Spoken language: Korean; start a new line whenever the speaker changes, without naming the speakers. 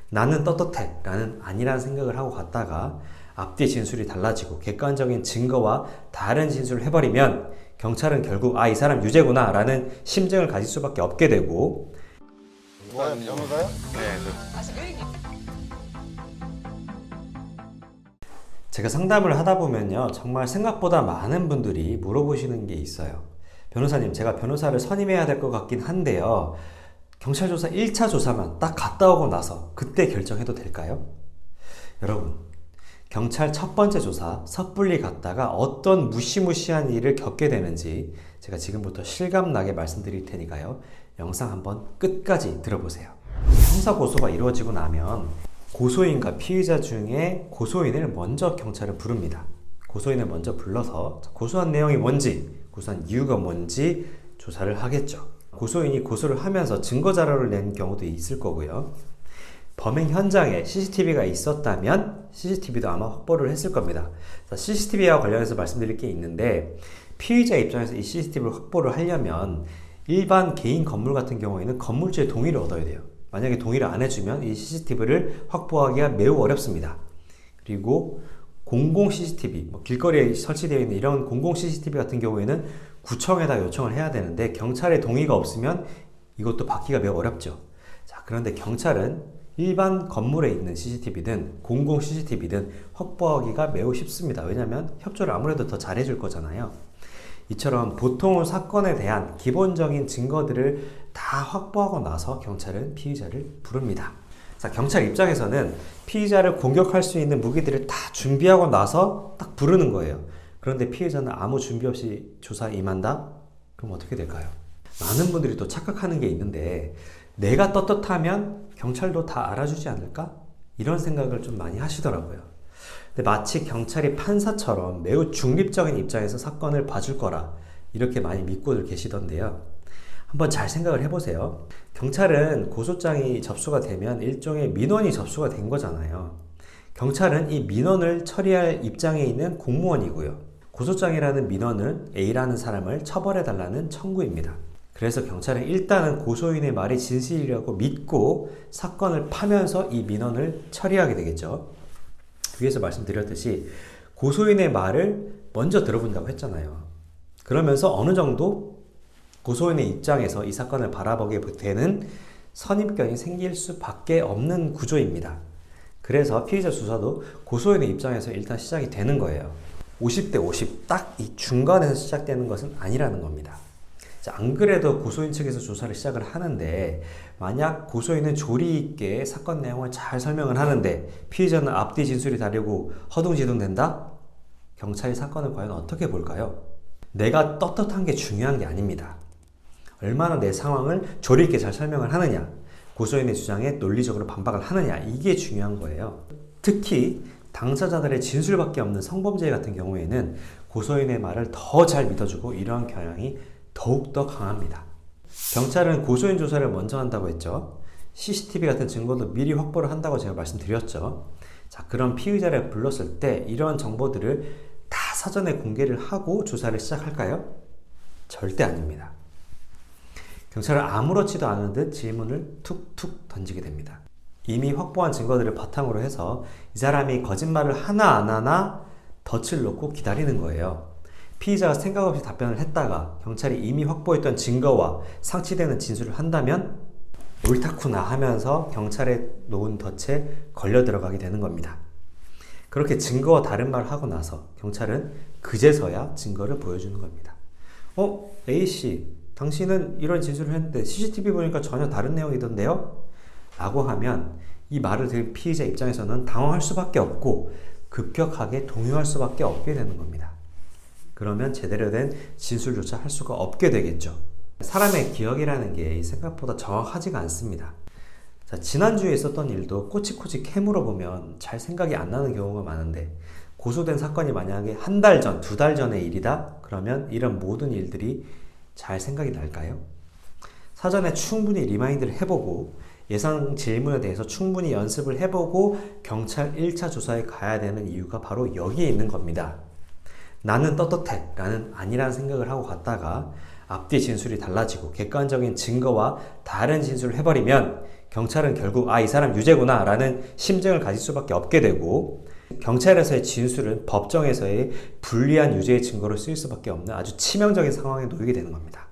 나는 떳떳해 라는 아니라는 생각을 하고 갔다가 앞뒤 진술이 달라지고 객관적인 증거와 다른 진술을 해버리면 경찰은 결국 이 사람 유죄구나 라는 심증을 가질 수밖에 없게 되고.
영어가요?
네.
제가 상담을 하다 보면요, 정말 생각보다 많은 분들이 물어보시는 게 있어요. 변호사님, 제가 변호사를 선임해야 될 것 같긴 한데요, 경찰 조사 1차 조사만 딱 갔다 오고 나서 그때 결정해도 될까요? 여러분, 경찰 첫 번째 조사 섣불리 갔다가 어떤 무시무시한 일을 겪게 되는지 제가 지금부터 실감나게 말씀드릴 테니까요, 영상 한번 끝까지 들어보세요. 형사 고소가 이루어지고 나면 고소인과 피의자 중에 고소인을 먼저 경찰은 부릅니다. 고소인을 먼저 불러서 고소한 내용이 뭔지, 고소한 이유가 뭔지 조사를 하겠죠. 고소인이 고소를 하면서 증거 자료를 낸 경우도 있을 거고요. 범행 현장에 CCTV가 있었다면 CCTV도 아마 확보를 했을 겁니다. CCTV와 관련해서 말씀드릴 게 있는데, 피의자 입장에서 이 CCTV를 확보를 하려면 일반 개인 건물 같은 경우에는 건물주의 동의를 얻어야 돼요. 만약에 동의를 안 해주면 이 CCTV를 확보하기가 매우 어렵습니다. 그리고 공공 CCTV, 길거리에 설치되어 있는 이런 공공 CCTV 같은 경우에는 구청에다 요청을 해야 되는데 경찰의 동의가 없으면 이것도 받기가 매우 어렵죠. 자, 그런데 경찰은 일반 건물에 있는 CCTV든 공공 CCTV든 확보하기가 매우 쉽습니다. 왜냐하면 협조를 아무래도 더 잘해줄 거잖아요. 이처럼 보통 사건에 대한 기본적인 증거들을 다 확보하고 나서 경찰은 피의자를 부릅니다. 자, 경찰 입장에서는 피의자를 공격할 수 있는 무기들을 다 준비하고 나서 딱 부르는 거예요. 그런데 피해자는 아무 준비 없이 조사에 임한다? 그럼 어떻게 될까요? 많은 분들이 또 착각하는 게 있는데, 내가 떳떳하면 경찰도 다 알아주지 않을까? 이런 생각을 좀 많이 하시더라고요. 근데 마치 경찰이 판사처럼 매우 중립적인 입장에서 사건을 봐줄 거라 이렇게 많이 믿고들 계시던데요. 한번 잘 생각을 해보세요. 경찰은 고소장이 접수가 되면 일종의 민원이 접수가 된 거잖아요. 경찰은 이 민원을 처리할 입장에 있는 공무원이고요. 고소장이라는 민원은 A라는 사람을 처벌해달라는 청구입니다. 그래서 경찰은 일단은 고소인의 말이 진실이라고 믿고 사건을 파면서 이 민원을 처리하게 되겠죠. 위에서 말씀드렸듯이 고소인의 말을 먼저 들어본다고 했잖아요. 그러면서 어느 정도 고소인의 입장에서 이 사건을 바라보게 되는 선입견이 생길 수밖에 없는 구조입니다. 그래서 피의자 수사도 고소인의 입장에서 일단 시작이 되는 거예요. 50대 50, 딱 이 중간에서 시작되는 것은 아니라는 겁니다. 자, 안 그래도 고소인 측에서 조사를 시작을 하는데, 만약 고소인은 조리 있게 사건 내용을 잘 설명을 하는데 피의자는 앞뒤 진술이 다르고 허둥지둥 된다? 경찰이 사건을 과연 어떻게 볼까요? 내가 떳떳한 게 중요한 게 아닙니다. 얼마나 내 상황을 조리 있게 잘 설명을 하느냐, 고소인의 주장에 논리적으로 반박을 하느냐, 이게 중요한 거예요. 특히 당사자들의 진술밖에 없는 성범죄 같은 경우에는 고소인의 말을 더 잘 믿어주고 이러한 경향이 더욱더 강합니다. 경찰은 고소인 조사를 먼저 한다고 했죠. CCTV 같은 증거도 미리 확보를 한다고 제가 말씀드렸죠. 자, 그럼 피의자를 불렀을 때 이러한 정보들을 다 사전에 공개를 하고 조사를 시작할까요? 절대 아닙니다. 경찰은 아무렇지도 않은 듯 질문을 툭툭 던지게 됩니다. 이미 확보한 증거들을 바탕으로 해서 이 사람이 거짓말을 하나 안 하나 덫을 놓고 기다리는 거예요. 피의자가 생각 없이 답변을 했다가 경찰이 이미 확보했던 증거와 상치되는 진술을 한다면 옳다구나 하면서 경찰에 놓은 덫에 걸려 들어가게 되는 겁니다. 그렇게 증거와 다른 말을 하고 나서 경찰은 그제서야 증거를 보여주는 겁니다. A씨, 당신은 이런 진술을 했는데 CCTV 보니까 전혀 다른 내용이던데요? 라고 하면 이 말을 들은 피의자 입장에서는 당황할 수밖에 없고 급격하게 동요할 수밖에 없게 되는 겁니다. 그러면 제대로 된 진술조차 할 수가 없게 되겠죠. 사람의 기억이라는 게 생각보다 정확하지가 않습니다. 자, 지난주에 있었던 일도 꼬치꼬치 캐물어 보면 잘 생각이 안 나는 경우가 많은데, 고소된 사건이 만약에 한 달 전, 두 달 전의 일이다? 그러면 이런 모든 일들이 잘 생각이 날까요? 사전에 충분히 리마인드를 해보고 예상 질문에 대해서 충분히 연습을 해보고 경찰 1차 조사에 가야 되는 이유가 바로 여기에 있는 겁니다. 나는 떳떳해 라는 아니라는 생각을 하고 갔다가 앞뒤 진술이 달라지고 객관적인 증거와 다른 진술을 해버리면 경찰은 결국 이 사람 유죄구나 라는 심증을 가질 수밖에 없게 되고, 경찰에서의 진술은 법정에서의 불리한 유죄의 증거로 쓰일 수밖에 없는 아주 치명적인 상황에 놓이게 되는 겁니다.